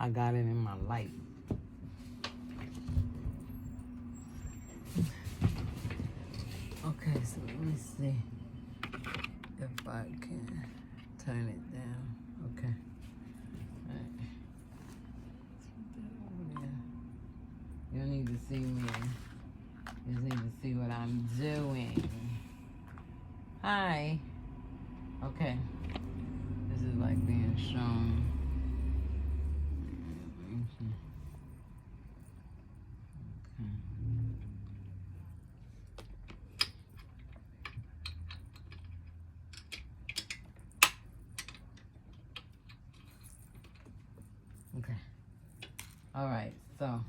I got it in my light. Okay, so let me see if I can turn it down. Okay. All right. You don't need to see me. You just need to see what I'm doing. Hi. Okay. This is like being shown. Okay. All right. So,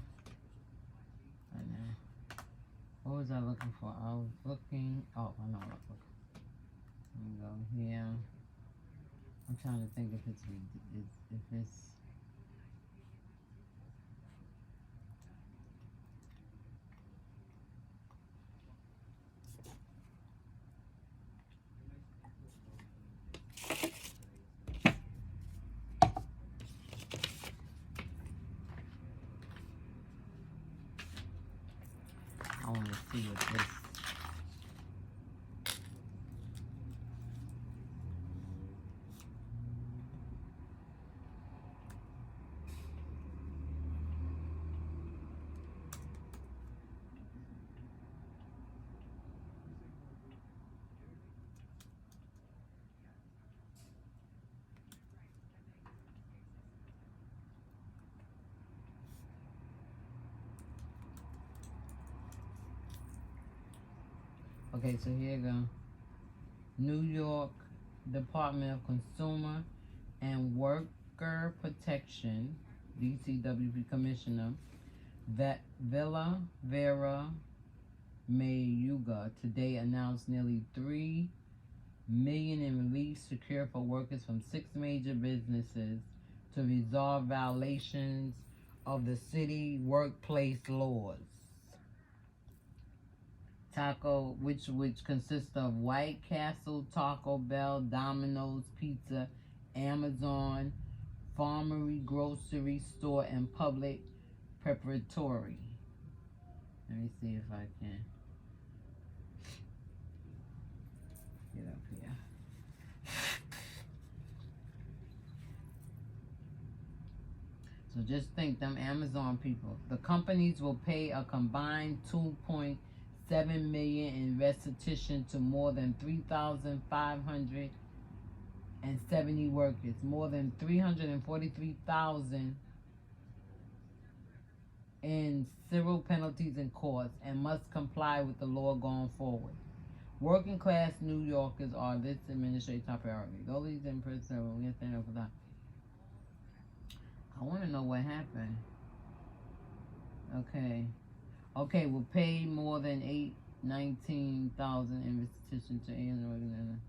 what was I looking for? I was looking. Oh, I know what I was looking. Let me go here. I'm trying to think if it's. I want to see what this. Okay, so here you go. New York Department of Consumer and Worker Protection, DCWP Commissioner, Villa Vera Mayuga today announced nearly $3 million in relief secured for workers from 6 major businesses to resolve violations of the city workplace laws. Taco, which consists of White Castle, Taco Bell, Domino's Pizza, Amazon, Farmery Grocery Store, and Public Preparatory. Let me see if I can get up here. So just think, them Amazon people. The companies will pay a combined $2.7 million in restitution to more than 3,570 workers, more than 343,000 in civil penalties and costs, and must comply with the law going forward. Working class New Yorkers are this administration's top priority. Those in prison, we stand up for that. I want to know what happened. Okay, will pay more than $19,000 in restitution to an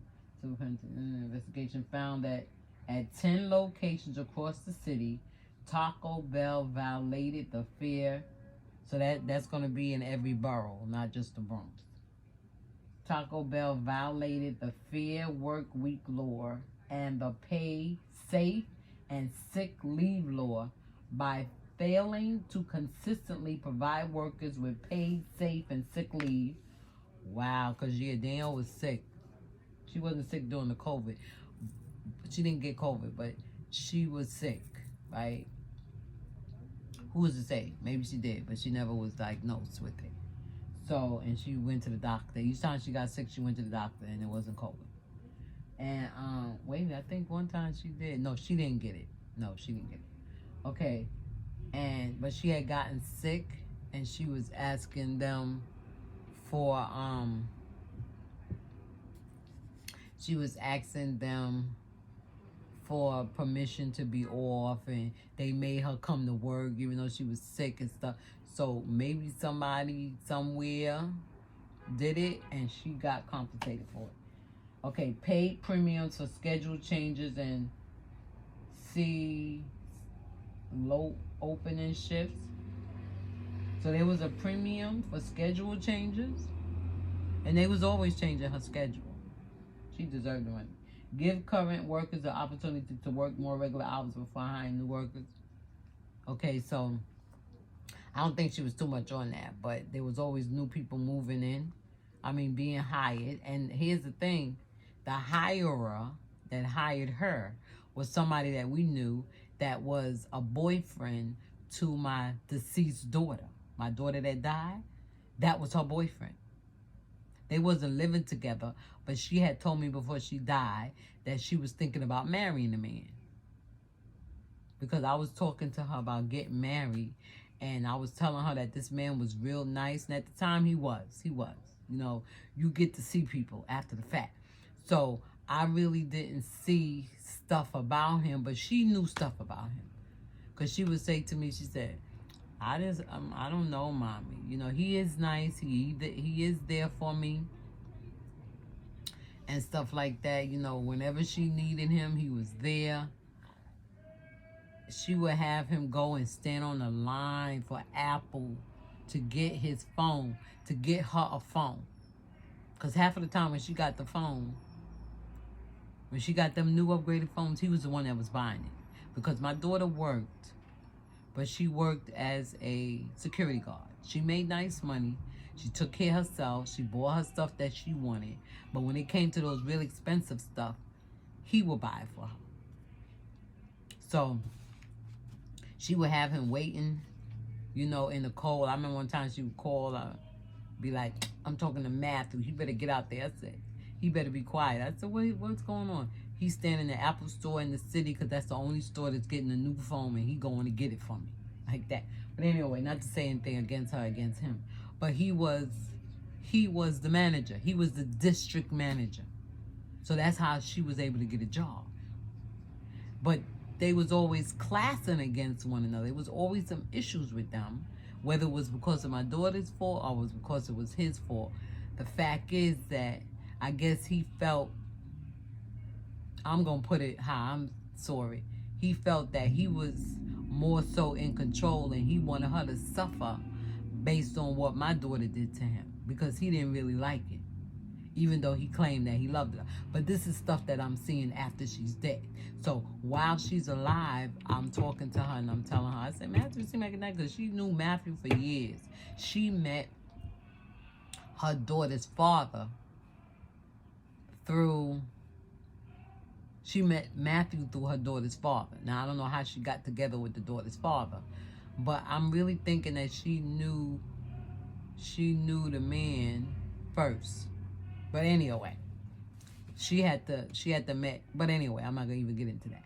investigation found that at 10 locations across the city, Taco Bell violated the fair. So that's going to be in every borough, not just the Bronx. Taco Bell violated the Fair Work Week law and the Pay Safe and Sick Leave law by failing to consistently provide workers with paid, safe, and sick leave. Wow, because Danielle was sick. She wasn't sick during the COVID. She didn't get COVID, but she was sick, right? Who's to say? Maybe she did, but she never was diagnosed with it. So, and she went to the doctor. Each time she got sick, she went to the doctor, and it wasn't COVID. And, wait, I think one time she did. No, she didn't get it. Okay. But she had gotten sick, and she was asking them for, permission to be off, and they made her come to work even though she was sick and stuff. So maybe somebody somewhere did it, and she got compensated for it. Okay, paid premiums for schedule changes and low opening shifts. So there was a premium for schedule changes, and they was always changing her schedule. She deserved the money. Give current workers the opportunity to work more regular hours before hiring new workers. Okay, so I don't think she was too much on that, but there was always new people moving in. I mean, being hired. And here's the thing, the hirer that hired her was somebody that we knew that was a boyfriend to my deceased daughter. My daughter that died, that was her boyfriend. They wasn't living together, but she had told me before she died that she was thinking about marrying the man. Because I was talking to her about getting married, and I was telling her that this man was real nice, and at the time he was. You know, you get to see people after the fact. So I really didn't see stuff about him, but she knew stuff about him. Because she would say to me, she said, I don't know, mommy. You know, he is nice. He is there for me and stuff like that. You know, whenever she needed him, he was there. She would have him go and stand on the line for Apple to get his phone, to get her a phone. Because half of the time when she got the phone, when she got them new upgraded phones, he was the one that was buying it. Because my daughter worked, but she worked as a security guard. She made nice money. She took care of herself. She bought her stuff that she wanted. But when it came to those really expensive stuff, he would buy it for her. So she would have him waiting, you know, in the cold. I remember one time she would call, be like, I'm talking to Matthew. He better get out there. I said, he better be quiet. I said, what's going on? He's standing in the Apple store in the city because that's the only store that's getting a new phone, and he going to get it for me. Like that. But anyway, not to say anything against her, against him. But he was the manager. He was the district manager. So that's how she was able to get a job. But they was always classing against one another. There was always some issues with them, whether it was because of my daughter's fault or it was because it was his fault. The fact is that I guess he felt, I'm going to put it how I'm sorry, he felt that he was more so in control and he wanted her to suffer based on what my daughter did to him because he didn't really like it, even though he claimed that he loved her. But this is stuff that I'm seeing after she's dead. So while she's alive, I'm talking to her and I'm telling her, I said, Matthew seemed like a nice, because she knew Matthew for years. She met her daughter's father she met Matthew through her daughter's father. Now, I don't know how she got together with the daughter's father, but I'm really thinking that she knew the man first. But anyway, she had to met. But anyway, I'm not gonna even get into that.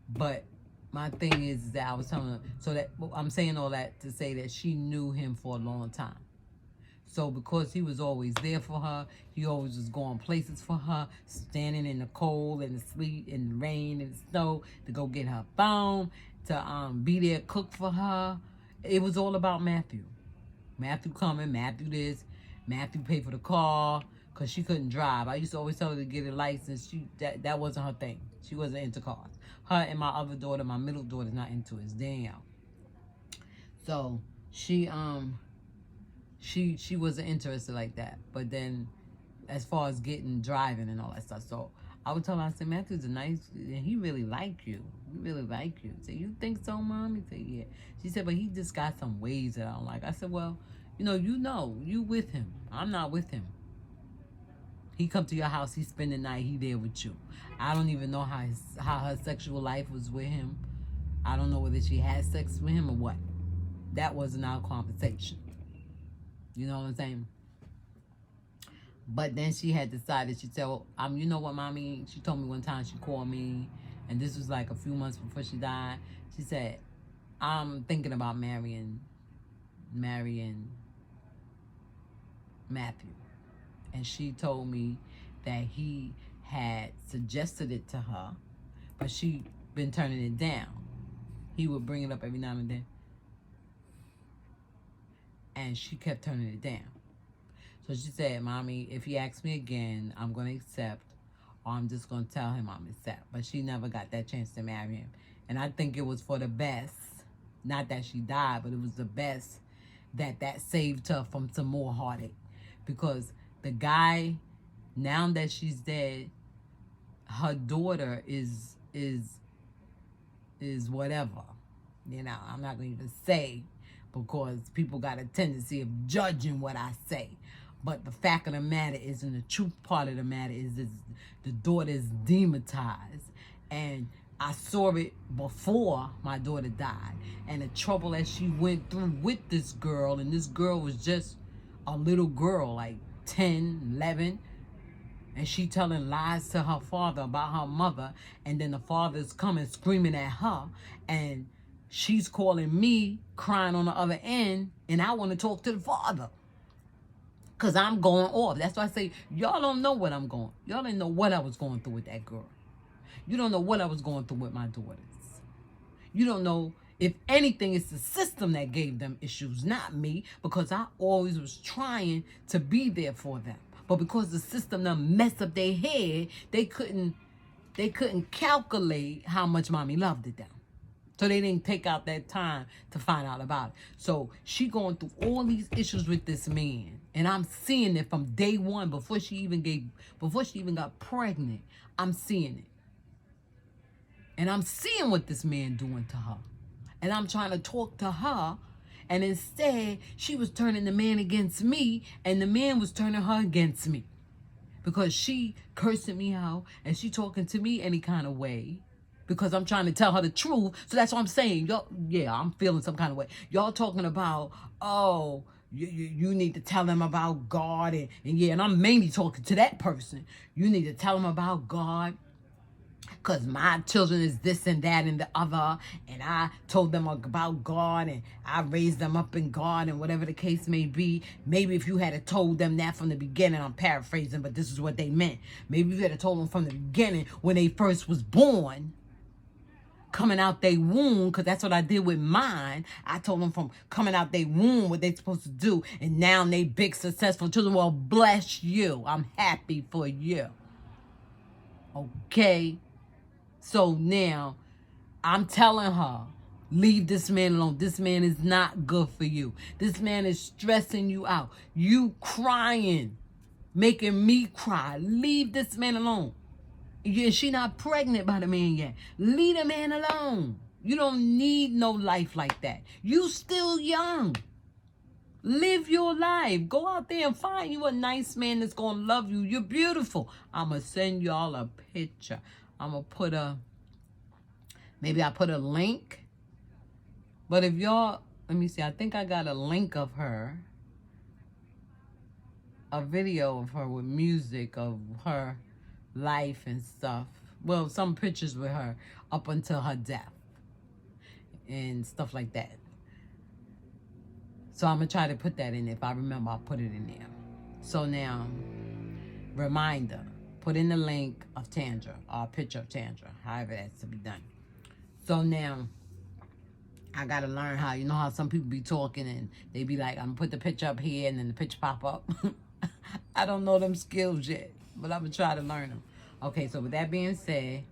But my thing is that I was telling her, so that I'm saying all that to say that she knew him for a long time. So because he was always there for her, he always was going places for her, standing in the cold and the sleet and the rain and the snow to go get her phone, to be there, cook for her. It was all about Matthew. Matthew coming, Matthew this, Matthew pay for the car, because she couldn't drive. I used to always tell her to get a license. That wasn't her thing. She wasn't into cars. Her and my other daughter, my middle daughter's not into it. It's Danielle. So she wasn't interested like that. But then as far as driving and all that stuff. So I would tell her, I said, Matthew's a nice, and he really like you. He really like you. So you think so, Mom? He said, yeah. She said, but he just got some ways that I don't like. I said, well, you with him. I'm not with him. He come to your house, he spend the night, he there with you. I don't even know how her sexual life was with him. I don't know whether she had sex with him or what. That wasn't our conversation. You know what I'm saying? But then she had decided, she said, well, you know what, Mommy? She told me one time, she called me, and this was like a few months before she died. She said, I'm thinking about marrying Matthew. And she told me that he had suggested it to her, but she been turning it down. He would bring it up every now and then. And she kept turning it down. So she said, Mommy, if he asks me again, I'm going to accept, or I'm just going to tell him I'm accept. But she never got that chance to marry him. And I think it was for the best. Not that she died, but it was the best that saved her from some more heartache. Because the guy, now that she's dead, her daughter is whatever. You know, I'm not going to even say, because people got a tendency of judging what I say. But the fact of the matter is, and the truth part of the matter is the daughter is demonetized. And I saw it before my daughter died. And the trouble that she went through with this girl, and this girl was just a little girl, like 10, 11. And she telling lies to her father about her mother. And then the father's coming screaming at her. And she's calling me, crying on the other end. And I want to talk to the father, because I'm going off. That's why I say, y'all don't know what I'm going. Y'all didn't know what I was going through with that girl. You don't know what I was going through with my daughters. You don't know, if anything, it's the system that gave them issues, not me, because I always was trying to be there for them. But because the system done messed up their head, they couldn't calculate how much mommy loved them. So they didn't take out that time to find out about it. So she going through all these issues with this man. And I'm seeing it from day one, before she even got pregnant. I'm seeing it. And I'm seeing what this man doing to her. And I'm trying to talk to her. And instead, she was turning the man against me, and the man was turning her against me. Because she cursing me out, and she talking to me any kind of way. Because I'm trying to tell her the truth. So that's what I'm saying. Y'all, yeah, I'm feeling some kind of way. Y'all talking about, oh, you need to tell them about God. And yeah, and I'm mainly talking to that person. You need to tell them about God, because my children is this and that and the other. And I told them about God, and I raised them up in God, and whatever the case may be. Maybe if you had told them that from the beginning, I'm paraphrasing, but this is what they meant. Maybe you had told them from the beginning, when they first was born, coming out their womb, because that's what I did with mine. I told them from coming out their womb what they supposed to do, and now they big successful children. Well, bless you. I'm happy for you. Okay? So now, I'm telling her, leave this man alone. This man is not good for you. This man is stressing you out. You crying, making me cry. Leave this man alone. Yeah, she not pregnant by the man yet. Leave the man alone. You don't need no life like that. You still young. Live your life. Go out there and find you a nice man that's going to love you. You're beautiful. I'm going to send y'all a picture. I'm going to put maybe I put a link. But if y'all, let me see. I think I got a link of her. A video of her with music of her life and stuff. Well, some pictures with her up until her death and stuff like that. So I'm going to try to put that in. If I remember, I'll put it in there. So now, reminder, put in the link of Tandra, or a picture of Tandra, however that's to be done. So now, I got to learn how, you know how some people be talking and they be like, I'm going to put the picture up here and then the picture pop up. I don't know them skills yet, but I'm going to try to learn them. Okay, so with that being said,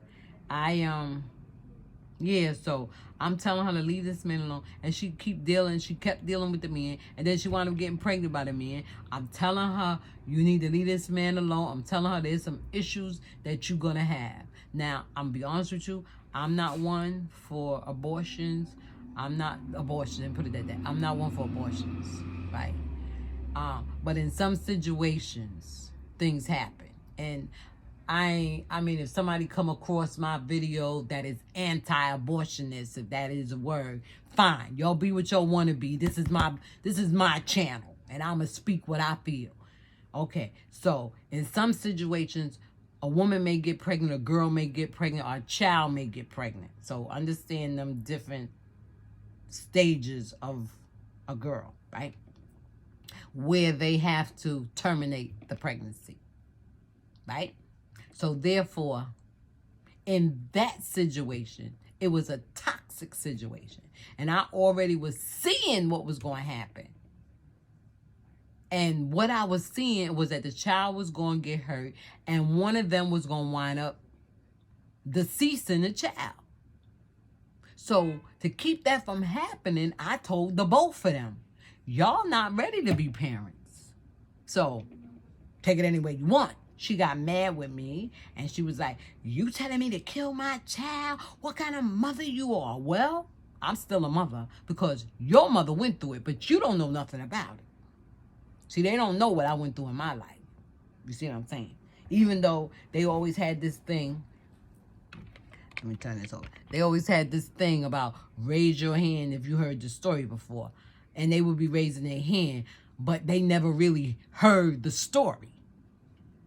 so I'm telling her to leave this man alone, and she kept dealing with the man, and then she wound up getting pregnant by the man. I'm telling her, you need to leave this man alone. I'm telling her there's some issues that you're going to have. Now, I'm going to be honest with you, I'm not one for abortions. I'm not I'm not one for abortions, right? But in some situations, things happen. And I mean, if somebody come across my video that is anti-abortionist, if that is a word, fine. Y'all be what y'all want to be. This is my channel, and I'm going to speak what I feel. Okay, so in some situations, a woman may get pregnant, a girl may get pregnant, or a child may get pregnant. So understand them different stages of a girl, right? Where they have to terminate the pregnancy, right? So therefore, in that situation, it was a toxic situation. And I already was seeing what was going to happen. And what I was seeing was that the child was going to get hurt, and one of them was going to wind up deceasing the child. So to keep that from happening, I told the both of them, y'all not ready to be parents. So take it any way you want. She got mad with me, and she was like, you telling me to kill my child? What kind of mother you are? Well, I'm still a mother because your mother went through it, but you don't know nothing about it. See, they don't know what I went through in my life. You see what I'm saying? Even though they always had this thing. Let me turn this over. They always had this thing about raise your hand if you heard the story before. And they would be raising their hand, but they never really heard the story.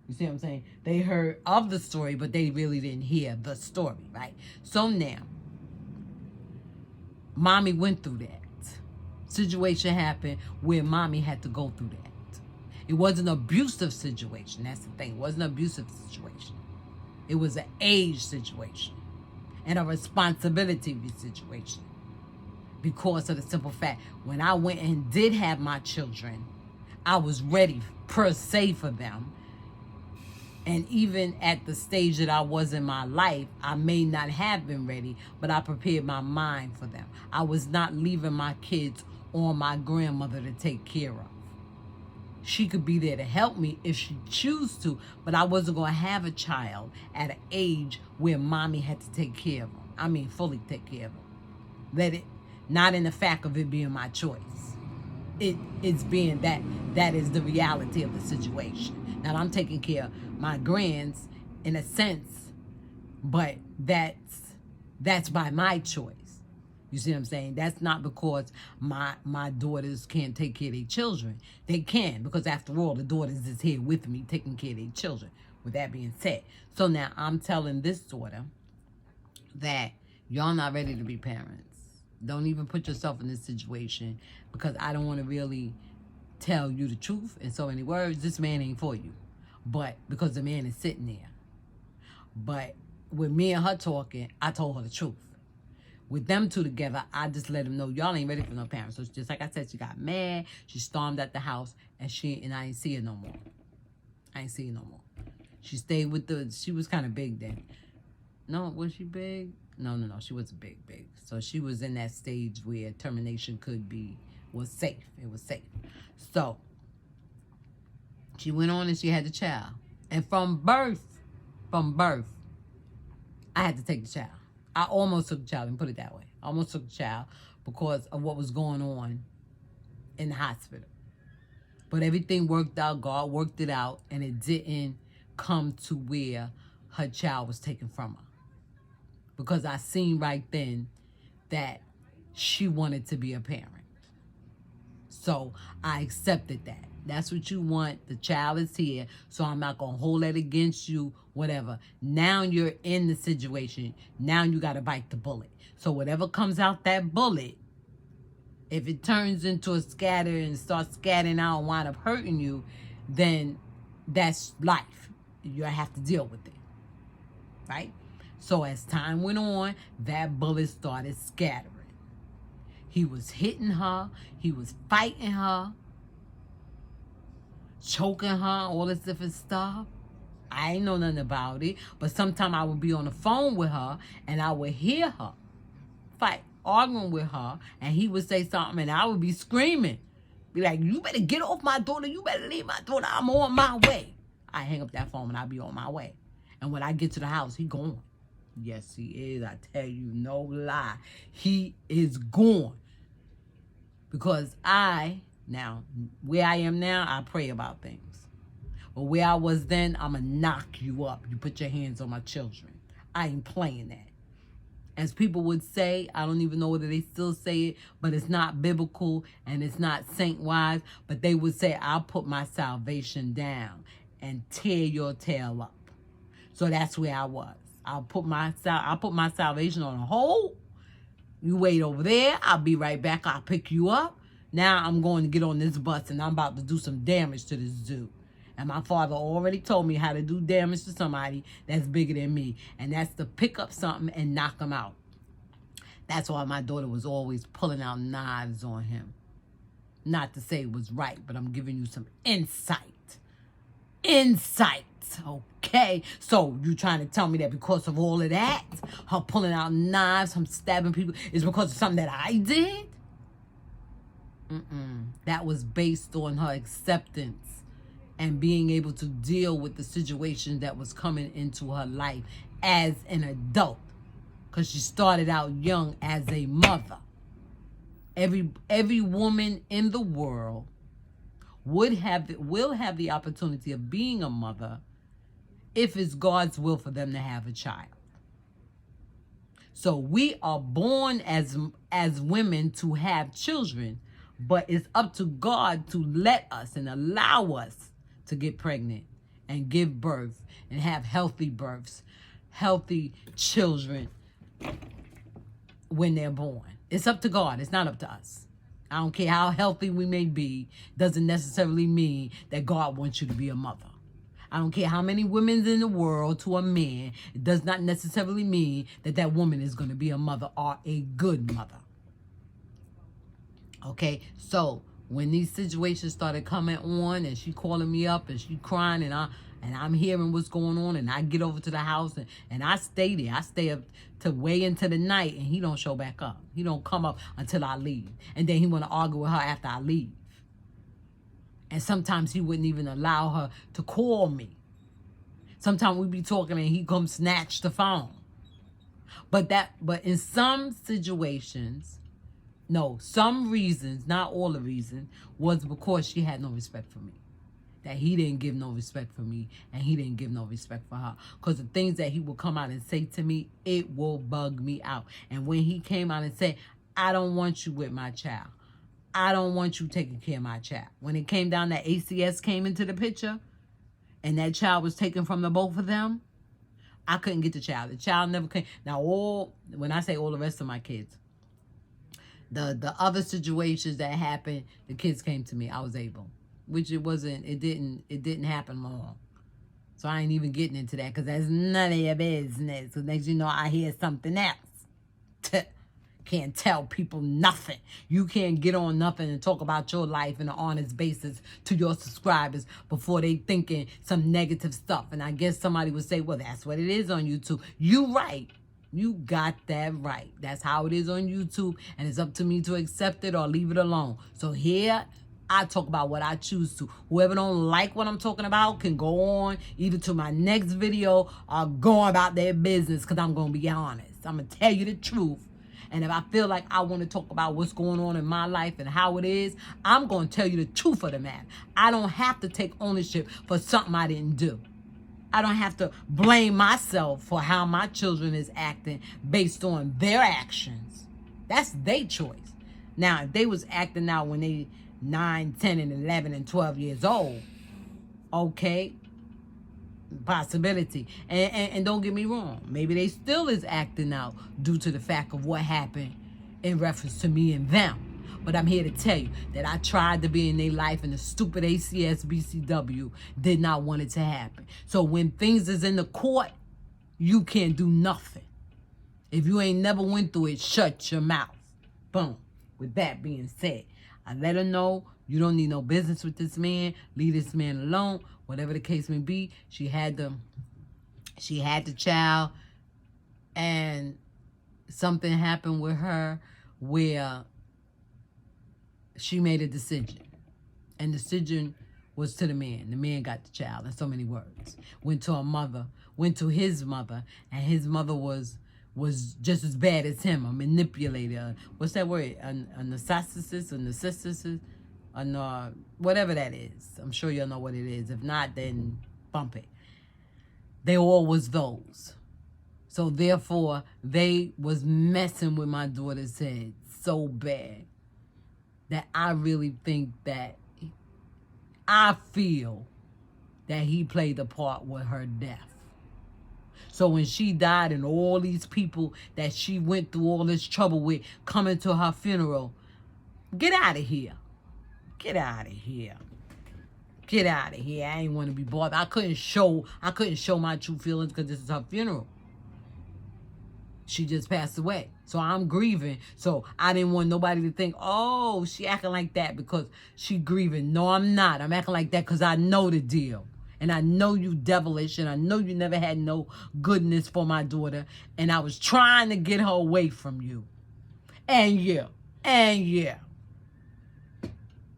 You see what I'm saying? They heard of the story, but they really didn't hear the story, right? So now, mommy went through that. Situation happened where mommy had to go through that. It wasn't an abusive situation. That's the thing. It wasn't an abusive situation. It was an age situation and a responsibility situation. Because of the simple fact, when I went and did have my children, I was ready per se for them. And even at the stage that I was in my life, I may not have been ready, but I prepared my mind for them. I was not leaving my kids on my grandmother to take care of. She could be there to help me if she choose to, but I wasn't going to have a child at an age where mommy had to take care of them. I mean, fully take care of them. Let it, not in the fact of it being my choice. It's being that is the reality of the situation. Now, I'm taking care of my grands in a sense, but that's by my choice. You see what I'm saying? That's not because my daughters can't take care of their children. They can, because after all, the daughters is here with me taking care of their children. With that being said. So now I'm telling this daughter that y'all not ready to be parents. Don't even put yourself in this situation, because I don't want to really tell you the truth in so many words. This man ain't for you. But because the man is sitting there. But with me and her talking, I told her the truth. With them two together, I just let them know y'all ain't ready for no parents. So just like I said, she got mad. She stormed out the house, and I ain't see her no more. I ain't see her no more. She stayed with she was kind of big then. No, was she big? No. She wasn't big. So she was in that stage where termination was safe. It was safe. So she went on and she had the child. And from birth, I had to take the child. I almost took the child, and put it that way. I almost took the child because of what was going on in the hospital. But everything worked out. God worked it out, and it didn't come to where her child was taken from her. Because I seen right then that she wanted to be a parent. So I accepted that. That's what you want. The child is here, so I'm not going to hold that against you, whatever. Now you're in the situation. Now you got to bite the bullet. So whatever comes out that bullet, if it turns into a scatter and starts scattering out and wind up hurting you, then that's life. You have to deal with it, right? So as time went on, that bullet started scattering. He was hitting her. He was fighting her. Choking her, all this different stuff. I ain't know nothing about it. But sometimes I would be on the phone with her and I would hear her fight, arguing with her, and he would say something and I would be screaming. Be like, you better get off my daughter. You better leave my daughter. I'm on my way. I hang up that phone and I be on my way. And when I get to the house, he gone. Yes, he is. I tell you, no lie. He is gone. Because now, where I am now, I pray about things. But where I was then, I'm going to knock you up. You put your hands on my children. I ain't playing that. As people would say, I don't even know whether they still say it, but it's not biblical and it's not saint-wise. But they would say, I'll put my salvation down and tear your tail up. So that's where I was. I'll put my salvation on a hold. You wait over there. I'll be right back. I'll pick you up. Now I'm going to get on this bus and I'm about to do some damage to this dude. And my father already told me how to do damage to somebody that's bigger than me. And that's to pick up something and knock him out. That's why my daughter was always pulling out knives on him. Not to say it was right, but I'm giving you some insight. Insight, okay? So you trying to tell me that because of all of that, her pulling out knives, her stabbing people, is because of something that I did? That was based on her acceptance and being able to deal with the situation that was coming into her life as an adult. Because she started out young as a mother. Every woman in the world will have the opportunity of being a mother if it's God's will for them to have a child. So we are born as women to have children, but it's up to God to let us and allow us to get pregnant and give birth and have healthy births, healthy children when they're born. It's up to God. It's not up to us. I don't care how healthy we may be, doesn't necessarily mean that God wants you to be a mother. I don't care how many women's in the world to a man, it does not necessarily mean that that woman is going to be a mother or a good mother. Okay, so when these situations started coming on and she calling me up and she crying and I'm hearing what's going on, and I get over to the house and I stay there. I stay up to way into the night, and he don't show back up. He don't come up until I leave. And then he want to argue with her after I leave. And sometimes he wouldn't even allow her to call me. Sometimes we'd be talking and he'd come snatch the phone. But in some situations, no, some reasons, not all the reasons, was because she had no respect for me. That he didn't give no respect for me, and he didn't give no respect for her. Because the things that he would come out and say to me, it will bug me out. And when he came out and said, I don't want you with my child. I don't want you taking care of my child. When it came down that ACS came into the picture, and that child was taken from the both of them, I couldn't get the child. The child never came. Now, when I say all the rest of my kids, the other situations that happened, the kids came to me. I was able. Which it didn't happen long. So I ain't even getting into that because that's none of your business. Because next you know, I hear something else. Can't tell people nothing. You can't get on nothing and talk about your life on an honest basis to your subscribers before they thinking some negative stuff. And I guess somebody would say, well, that's what it is on YouTube. You right. You got that right. That's how it is on YouTube. And it's up to me to accept it or leave it alone. So here I talk about what I choose to. Whoever don't like what I'm talking about can go on either to my next video or go about their business, because I'm going to be honest. I'm going to tell you the truth. And if I feel like I want to talk about what's going on in my life and how it is, I'm going to tell you the truth of the matter. I don't have to take ownership for something I didn't do. I don't have to blame myself for how my children is acting based on their actions. That's their choice. Now, if they was acting out when they 9, 10, and 11, and 12 years old, okay, possibility. And don't get me wrong, maybe they still is acting out due to the fact of what happened in reference to me and them. But I'm here to tell you that I tried to be in their life, and the stupid ACS BCW did not want it to happen. So when things is in the court, you can't do nothing. If you ain't never went through it, shut your mouth. Boom. With that being said, I let her know you don't need no business with this man. Leave this man alone. Whatever the case may be, she had the child, and something happened with her where she made a decision. And the decision was to the man. The man got the child in so many words. Went to his mother, and his mother was just as bad as him, a manipulator. What's that word? A narcissist, whatever that is. I'm sure you'll know what it is. If not, then bump it. They all was those. So therefore, they was messing with my daughter's head so bad that I really think that I feel that he played a part with her death. So when she died and all these people that she went through all this trouble with coming to her funeral, get out of here. Get out of here. Get out of here. I ain't want to be bothered. I couldn't show my true feelings because this is her funeral. She just passed away. So I'm grieving. So I didn't want nobody to think, oh, she acting like that because she grieving. No, I'm not. I'm acting like that because I know the deal. And I know you devilish, and I know you never had no goodness for my daughter. And I was trying to get her away from you. And yeah.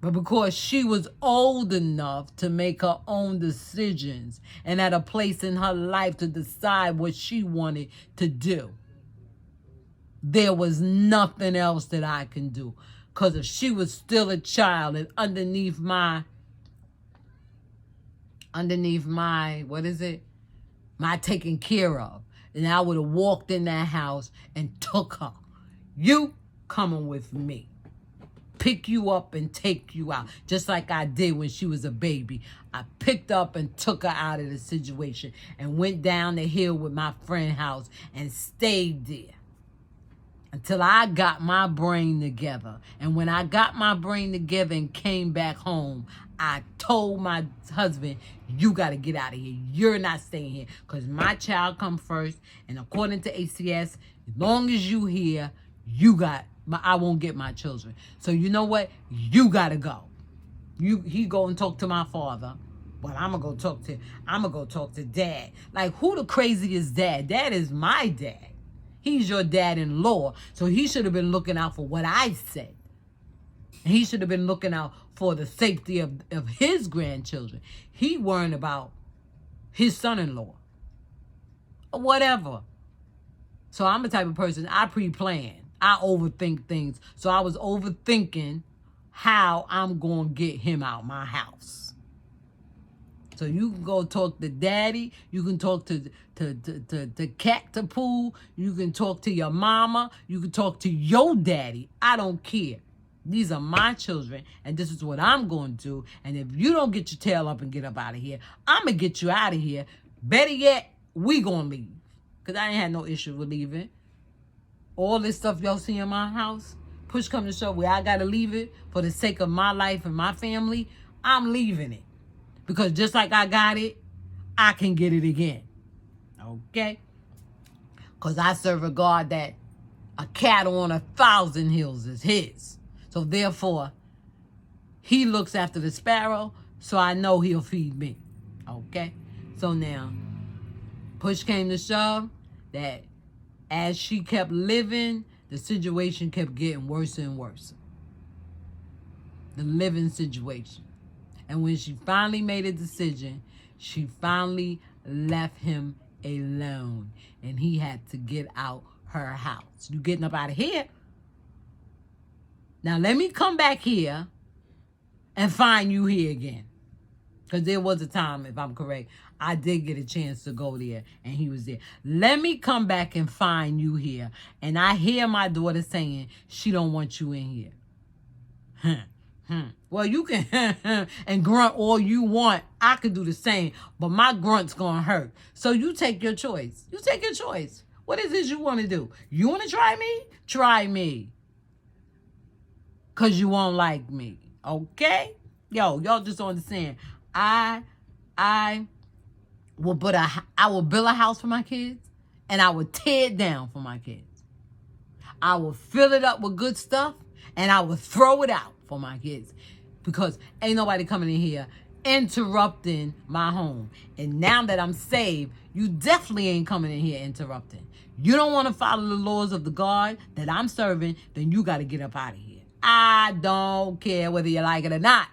But because she was old enough to make her own decisions and at a place in her life to decide what she wanted to do, there was nothing else that I can do. Because if she was still a child and underneath my, what is it? My taking care of. And I would have walked in that house and took her. You coming with me. Pick you up and take you out. Just like I did when she was a baby. I picked up and took her out of the situation and went down the hill with my friend's house and stayed there until I got my brain together. And when I got my brain together and came back home, I told my husband, you got to get out of here. You're not staying here because my child come first. And according to ACS, as long as you here, I won't get my children. So you know what? You got to go. He go and talk to my father. But I'm going to go talk to dad. Like, who the craziest dad? Dad is my dad. He's your dad-in-law. So he should have been looking out for what I said. He should have been looking out for the safety of his grandchildren. He worrying about his son-in-law. Or whatever. So I'm the type of person, I pre-plan. I overthink things. So I was overthinking how I'm going to get him out my house. So you can go talk to daddy. You can talk to Cactapoo. You can talk to your mama. You can talk to your daddy. I don't care. These are my children, and this is what I'm going to do. And if you don't get your tail up and get up out of here, I'm going to get you out of here. Better yet, we going to leave. Because I ain't had no issue with leaving. All this stuff y'all see in my house, push come to shove where I got to leave it for the sake of my life and my family, I'm leaving it. Because just like I got it, I can get it again. Okay? Because I serve a God that a cattle on 1,000 hills is his. So therefore, he looks after the sparrow, so I know he'll feed me. Okay? So now, push came to shove that as she kept living, the situation kept getting worse and worse. The living situation. And when she finally made a decision, she finally left him alone. And he had to get out her house. You getting up out of here? Now let me come back here and find you here again. Because there was a time, if I'm correct, I did get a chance to go there and he was there. Let me come back and find you here. And I hear my daughter saying she don't want you in here. Well, you can and grunt all you want. I could do the same, but my grunt's going to hurt. So you take your choice. You take your choice. What is it you want to do? You want to try me? Try me. Because you won't like me. Okay? Yo, y'all just don't understand. I will build a house for my kids, and I will tear it down for my kids. I will fill it up with good stuff, and I will throw it out for my kids. Because ain't nobody coming in here interrupting my home. And now that I'm saved, you definitely ain't coming in here interrupting. You don't want to follow the laws of the God that I'm serving, then you got to get up out of here. I don't care whether you like it or not.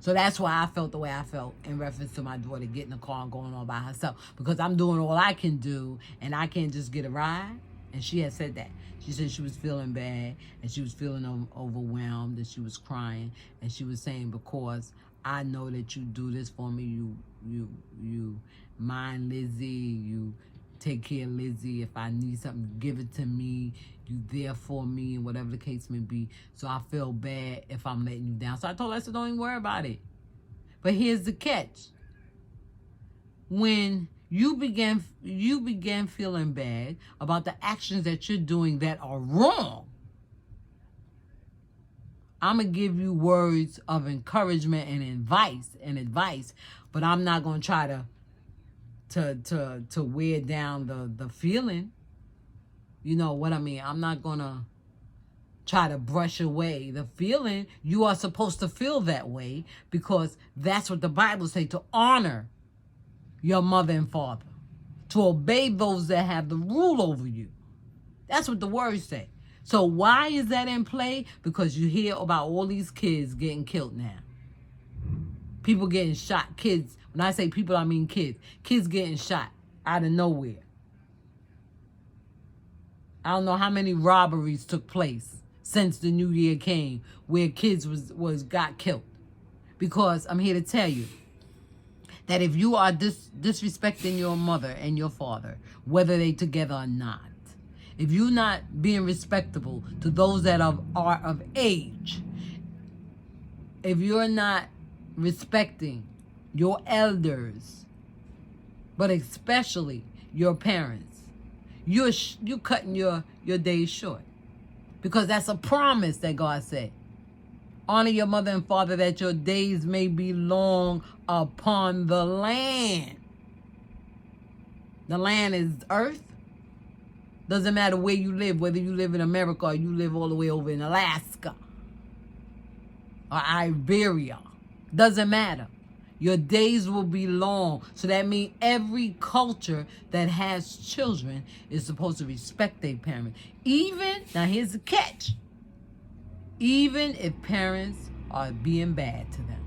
So that's why I felt the way I felt in reference to my daughter getting a car and going on by herself. Because I'm doing all I can do, and I can't just get a ride. And she had said that. She said she was feeling bad, and she was feeling overwhelmed, and she was crying. And she was saying, because I know that you do this for me, you mind Lizzie, you take care of Lizzie. If I need something, give it to me. You there for me, and whatever the case may be. So I feel bad if I'm letting you down. So I told her, I said, don't even worry about it. But here's the catch. When you began feeling bad about the actions that you're doing that are wrong, I'm going to give you words of encouragement and advice, but I'm not going to try to wear down the feeling. You know what I mean? I'm not going to try to brush away the feeling. You are supposed to feel that way because that's what the Bible says, to honor your mother and father, to obey those that have the rule over you. That's what the words say. So why is that in play? Because you hear about all these kids getting killed now. People getting shot. Kids. When I say people, I mean kids. Kids getting shot out of nowhere. I don't know how many robberies took place since the new year came, where kids got killed. Because I'm here to tell you that if you are disrespecting your mother and your father, whether they together or not, if you're not being respectable to those that are of age, if you're not respecting your elders, but especially your parents, you're cutting your days short. Because that's a promise that God said. Honor your mother and father that your days may be long upon the land. The land is earth. Doesn't matter where you live, whether you live in America or you live all the way over in Alaska or Iberia. Doesn't matter. Your days will be long. So that means every culture that has children is supposed to respect their parents. Now here's the catch. Even if parents are being bad to them.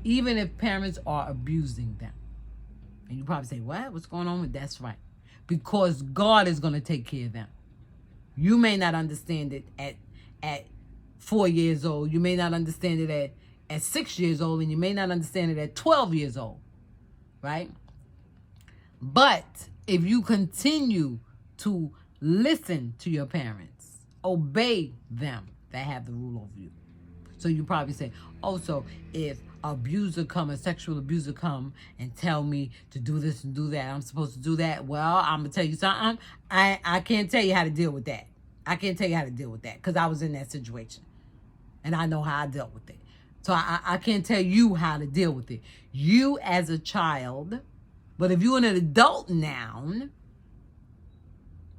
Even if parents are abusing them. And you probably say, what? What's going on with that? That's right. Because God is going to take care of them. You may not understand it at 4 years old. You may not understand it at 6 years old. And you may not understand it at 12 years old. Right? But if you continue to listen to your parents, obey them that have the rule over you. So you probably say, oh, so if a sexual abuser come and tell me to do this and do that, I'm supposed to do that. Well, I'm going to tell you something. I can't tell you how to deal with that. I can't tell you how to deal with that because I was in that situation. And I know how I dealt with it. So I can't tell you how to deal with it. You as a child, but if you're an adult now,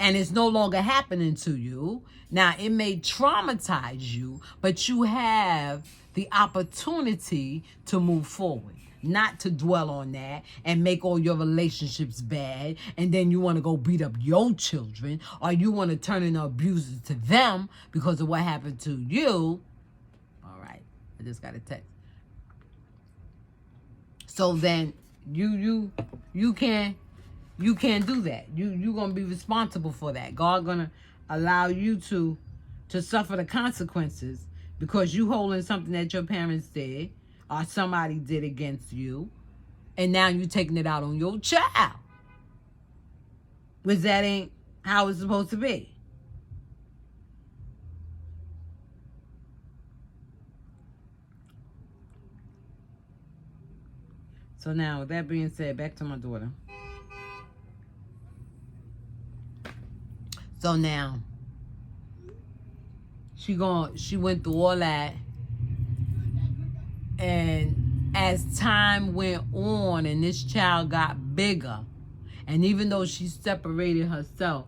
and it's no longer happening to you, now it may traumatize you, but you have the opportunity to move forward, not to dwell on that and make all your relationships bad, and then you want to go beat up your children, or you want to turn in abusers to them because of what happened to you. All right, I just got a text. So then you can't do that. You're going to be responsible for that. God going to allow you to suffer the consequences because you holding something that your parents did or somebody did against you, and now you taking it out on your child, which that ain't how it's supposed to be. So now, with that being said, back to my daughter. So now, she went through all that, and as time went on and this child got bigger, and even though she separated herself,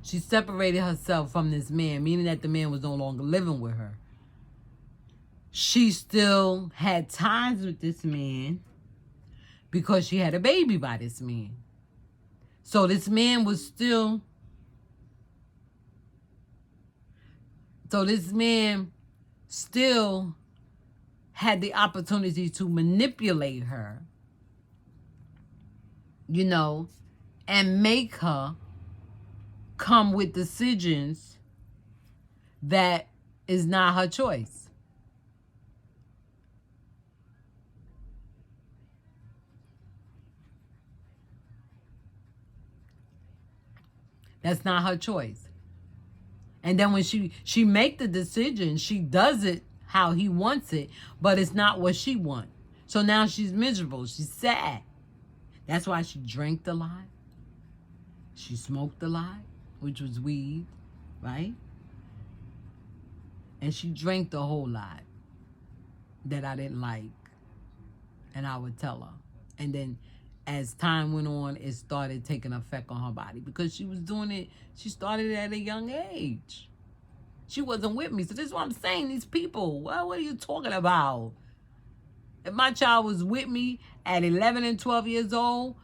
she separated herself from this man, meaning that the man was no longer living with her. She still had ties with this man because she had a baby by this man. So this man was still... So this man still had the opportunity to manipulate her, and make her come with decisions that is not her choice. That's not her choice. And then when she make the decision, she does it how he wants it, but it's not what she wants. So now she's miserable. She's sad. That's why she drank a lot. She smoked a lot, which was weed, right? And she drank the whole lot that I didn't like. And I would tell her. And then as time went on, it started taking effect on her body because she was doing it. She started at a young age. She wasn't with me. So this is what I'm saying. These people, what are you talking about? If my child was with me at 11 and 12 years old,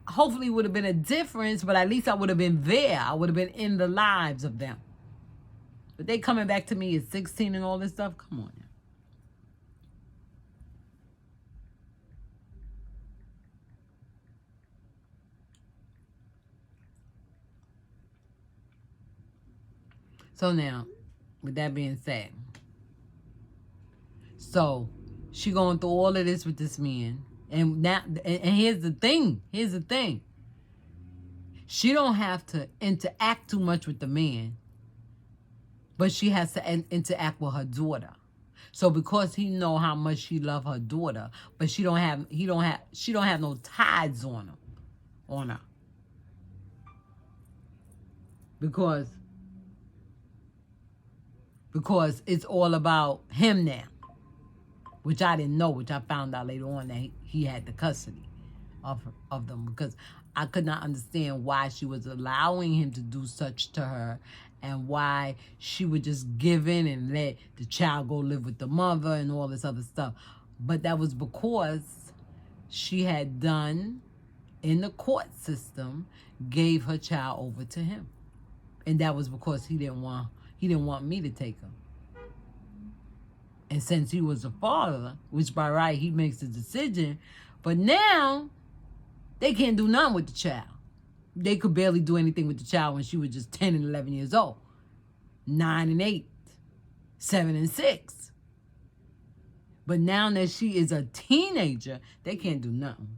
hopefully it would have been a difference, but at least I would have been there. I would have been in the lives of them. But they coming back to me at 16 and all this stuff. Come on now. So now, with that being said, so she going through all of this with this man. And now, and here's the thing. Here's the thing. She don't have to interact too much with the man, but she has to interact with her daughter. So because he know how much she love her daughter, but she don't have no ties on her. Because it's all about him now. Which I didn't know, which I found out later on that he had the custody of them, because I could not understand why she was allowing him to do such to her, and why she would just give in and let the child go live with the mother and all this other stuff. But that was because she had done, in the court system, gave her child over to him. And that was because he didn't want me to take her. And since he was a father, which by right he makes the decision, but now they can't do nothing with the child. They could barely do anything with the child when she was just 10 and 11 years old. 9 and 8. 7 and 6. But now that she is a teenager, they can't do nothing.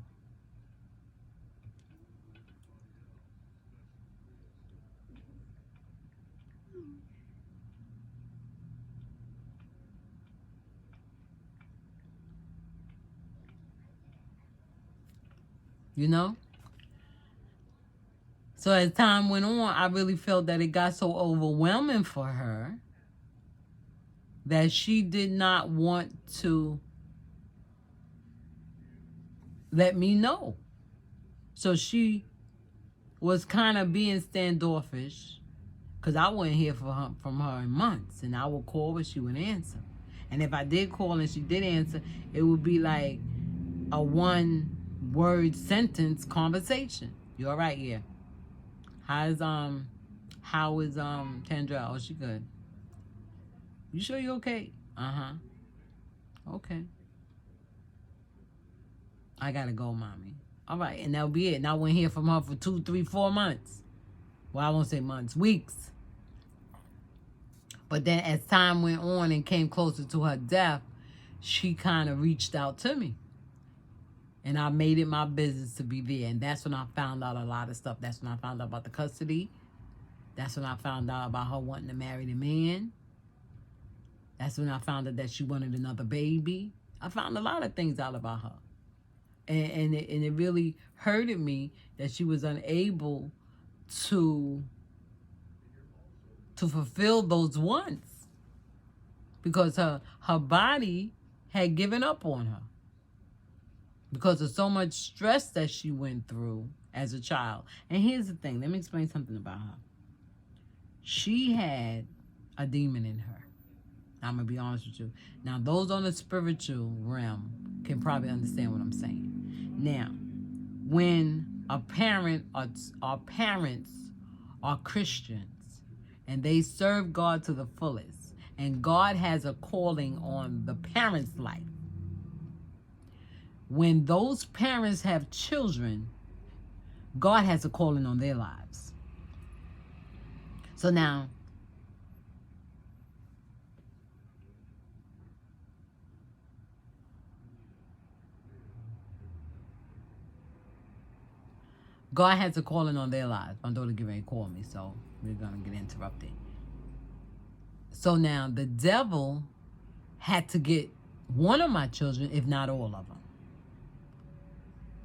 You know? So as time went on, I really felt that it got so overwhelming for her that she did not want to let me know. So she was kind of being standoffish, because I wouldn't hear from her in months. And I would call, but she wouldn't answer. And if I did call and she did answer, it would be like a one-word sentence conversation. You all right? Yeah. How is Tandra? Oh, she good. You sure you okay? Uh-huh. Okay. I gotta go, mommy. All right, and that'll be it. And I won't hear from her for 2, 3, 4 months. Well, I won't say months, weeks. But then as time went on and came closer to her death, she kind of reached out to me. And I made it my business to be there. And that's when I found out a lot of stuff. That's when I found out about the custody. That's when I found out about her wanting to marry the man. That's when I found out that she wanted another baby. I found a lot of things out about her. And it really hurted me that she was unable to fulfill those wants. Because her body had given up on her. Because of so much stress that she went through as a child. And here's the thing. Let me explain something about her. She had a demon in her. I'm going to be honest with you. Now, those on the spiritual realm can probably understand what I'm saying. Now, when our parents are Christians and they serve God to the fullest, and God has a calling on the parents' life, when those parents have children, God has a calling on their lives. So now, God has a calling on their lives. My daughter getting ready to call me, so we're going to get interrupted. So now, the devil had to get one of my children, if not all of them.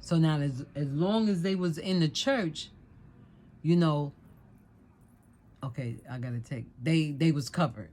So now, as long as they was in the church, you know, okay, I got to take, they was covered.